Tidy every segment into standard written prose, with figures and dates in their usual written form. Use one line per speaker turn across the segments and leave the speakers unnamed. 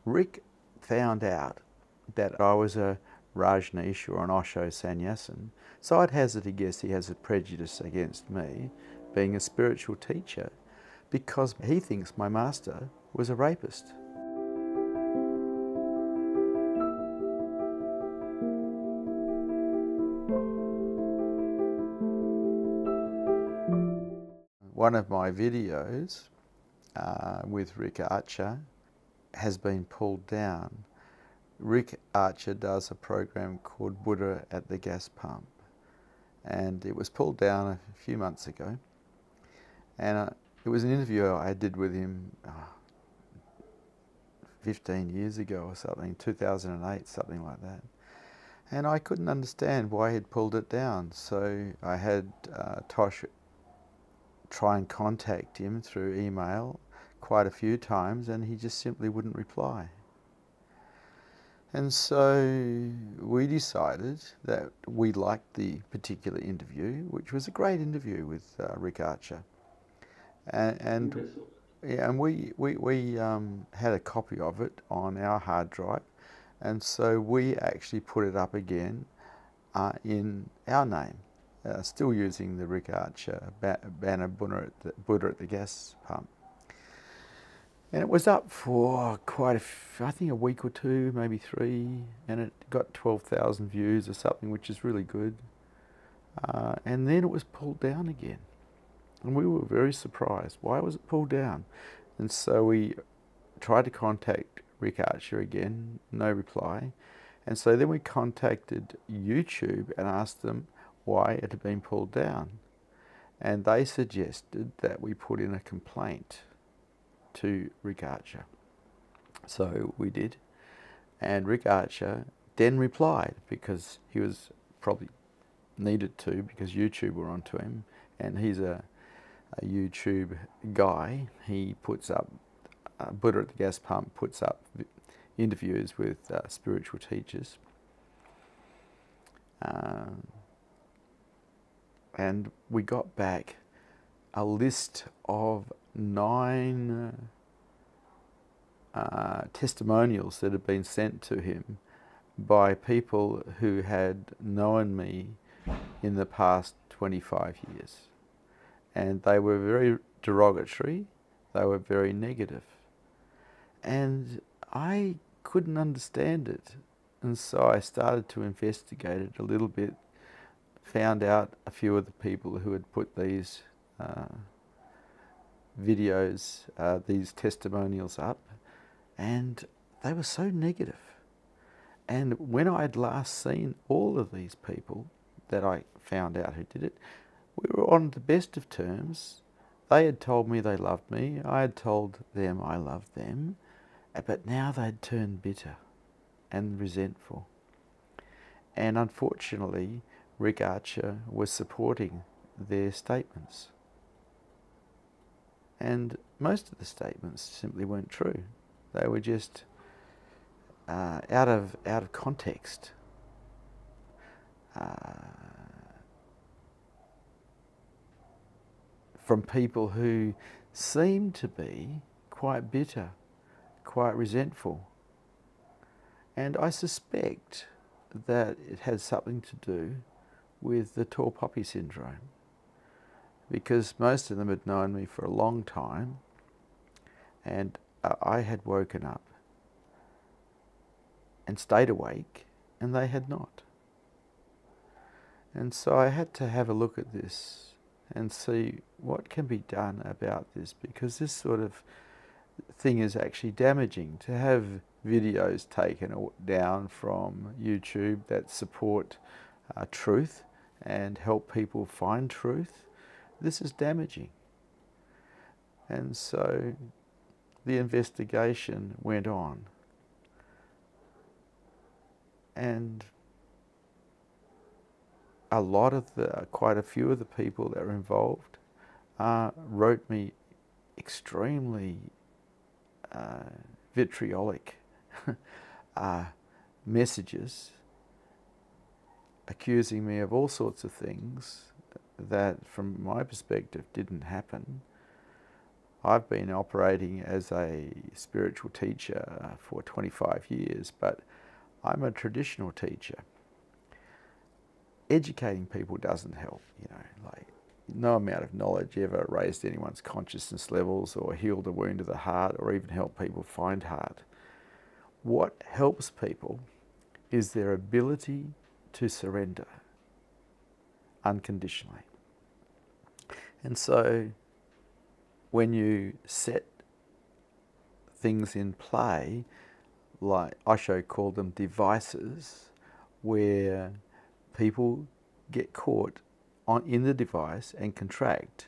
Rick found out that I was a Rajneesh or an Osho sannyasin, so I'd hazard to guess he has a prejudice against me being a spiritual teacher because he thinks my master was a rapist. One of my videos with Rick Archer has been pulled down. Rick Archer does a program called Buddha at the Gas Pump, and it was pulled down a few months ago, and it was an interview I did with him 15 years ago or something, 2008, something like that, and I couldn't understand why he'd pulled it down, so I had Tosh try and contact him through email quite a few times, and he just simply wouldn't reply. And so we decided that we liked the particular interview, which was a great interview with Rick Archer. And we had a copy of it on our hard drive, and so we actually put it up again in our name, still using the Rick Archer banner Buddha at the Gas Pump. And it was up for quite I think a week or two, maybe 3, and it got 12,000 views or something, which is really good. And then it was pulled down again. And we were very surprised. Why was it pulled down? And so we tried to contact Rick Archer again, no reply. And so then we contacted YouTube and asked them why it had been pulled down. And they suggested that we put in a complaint to Rick Archer. So we did, and Rick Archer then replied, because he was probably needed to, because YouTube were onto him, and he's a YouTube guy. He puts up, Buddha at the Gas Pump puts up interviews with spiritual teachers. And we got back a list of 9 testimonials that had been sent to him by people who had known me in the past 25 years. And they were very derogatory, they were very negative. And I couldn't understand it. And so I started to investigate it a little bit, found out a few of the people who had put these videos, these testimonials up, and they were so negative. And when I had last seen all of these people that I found out who did it, we were on the best of terms. They had told me they loved me, I had told them I loved them, but now they'd turned bitter and resentful. And unfortunately, Rick Archer was supporting their statements. And most of the statements simply weren't true. They were just out of context. From people who seemed to be quite bitter, quite resentful. And I suspect that it had something to do with the tall poppy syndrome, because most of them had known me for a long time, and I had woken up and stayed awake, and they had not. And so I had to have a look at this and see what can be done about this, because this sort of thing is actually damaging. To have videos taken down from YouTube that support truth and help people find truth, this is damaging. And so the investigation went on, and quite a few of the people that were involved wrote me extremely vitriolic messages, accusing me of all sorts of things that, from my perspective, didn't happen. I've been operating as a spiritual teacher for 25 years, but I'm a traditional teacher. Educating people doesn't help, you know, like no amount of knowledge ever raised anyone's consciousness levels or healed a wound of the heart or even helped people find heart. What helps people is their ability to surrender unconditionally. And so when you set things in play, like Osho called them devices, where people get caught in the device and contract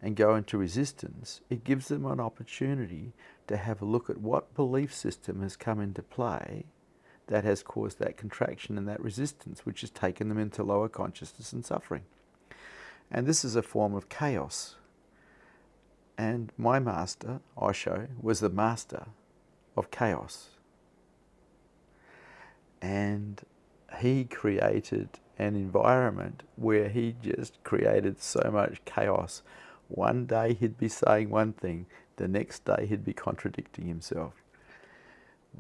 and go into resistance, it gives them an opportunity to have a look at what belief system has come into play that has caused that contraction and that resistance, which has taken them into lower consciousness and suffering. And this is a form of chaos. And my master, Osho, was the master of chaos. And he created an environment where he just created so much chaos. One day he'd be saying one thing, the next day he'd be contradicting himself.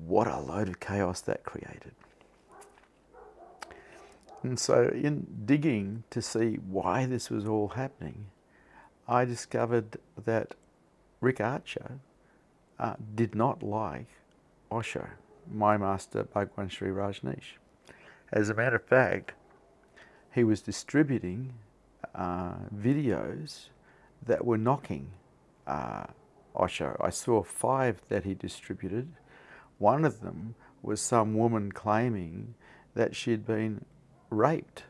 What a load of chaos that created. And so in digging to see why this was all happening, I discovered that Rick Archer did not like Osho, my master, Bhagwan Sri Rajneesh. As a matter of fact, he was distributing videos that were knocking Osho. I saw 5 that he distributed. One of them was some woman claiming that she'd been raped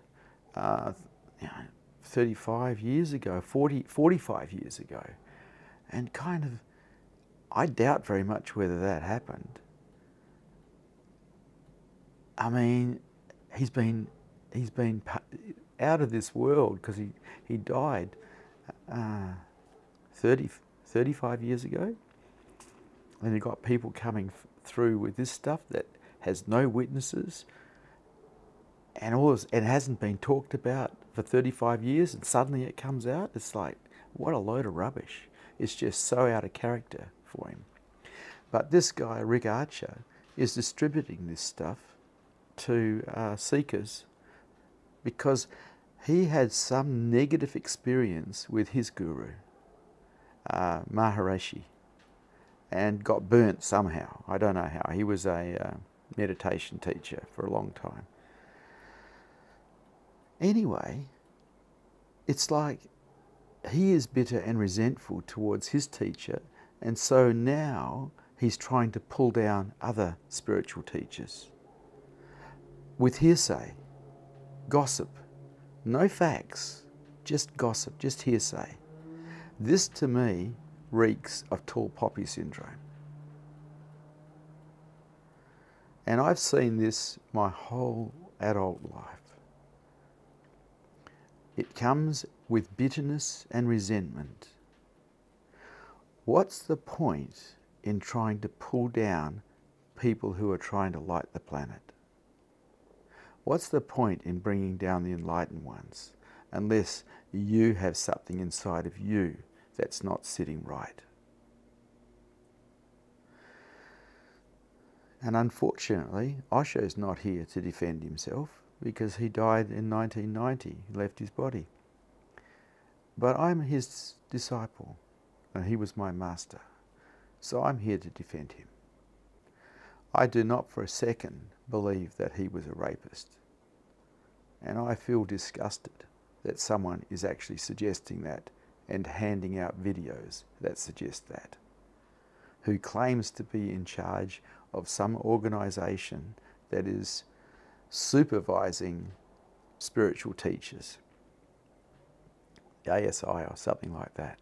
35 years ago, 45 years ago. And kind of, I doubt very much whether that happened. I mean, he's been out of this world because he died 35 years ago. And you've got people coming through with this stuff that has no witnesses, and it hasn't been talked about for 35 years, and suddenly it comes out. It's like, what a load of rubbish. It's just so out of character for him. But this guy, Rick Archer, is distributing this stuff to seekers because he had some negative experience with his guru, Maharishi, and got burnt somehow. I don't know how. He was a meditation teacher for a long time. Anyway, it's like he is bitter and resentful towards his teacher, and so now he's trying to pull down other spiritual teachers with hearsay, gossip, no facts, just gossip, just hearsay. This to me reeks of tall poppy syndrome. And I've seen this my whole adult life. It comes with bitterness and resentment. What's the point in trying to pull down people who are trying to light the planet? What's the point in bringing down the enlightened ones unless you have something inside of you that's not sitting right? And unfortunately, Osho's not here to defend himself because he died in 1990, he left his body. But I'm his disciple and he was my master, so I'm here to defend him. I do not for a second believe that he was a rapist, and I feel disgusted that someone is actually suggesting that and handing out videos that suggest that, who claims to be in charge of some organisation that is supervising spiritual teachers, ASI or something like that.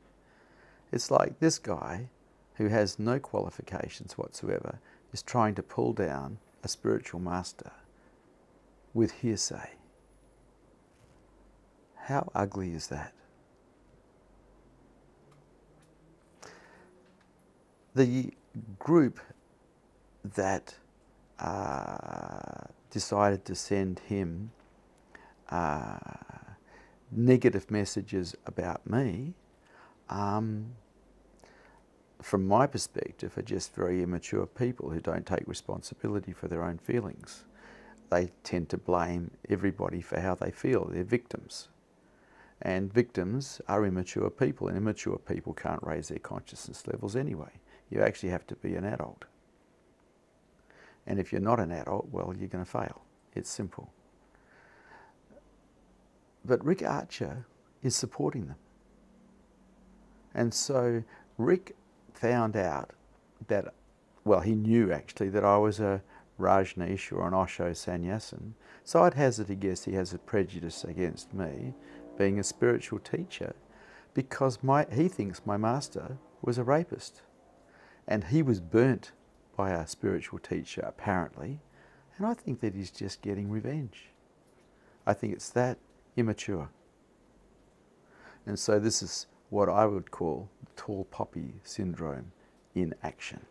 It's like this guy, who has no qualifications whatsoever, is trying to pull down a spiritual master with hearsay. How ugly is that? The group that decided to send him negative messages about me, from my perspective, are just very immature people who don't take responsibility for their own feelings. They tend to blame everybody for how they feel. They're victims. And victims are immature people, and immature people can't raise their consciousness levels anyway. You actually have to be an adult. And if you're not an adult, well, you're going to fail. It's simple. But Rick Archer is supporting them. And so Rick found out that, well, he knew actually that I was a Rajneesh or an Osho sannyasin. So I'd hazard to guess he has a prejudice against me being a spiritual teacher, because he thinks my master was a rapist. And he was burnt by a spiritual teacher, apparently. And I think that he's just getting revenge. I think it's that immature. And so this is what I would call tall poppy syndrome in action.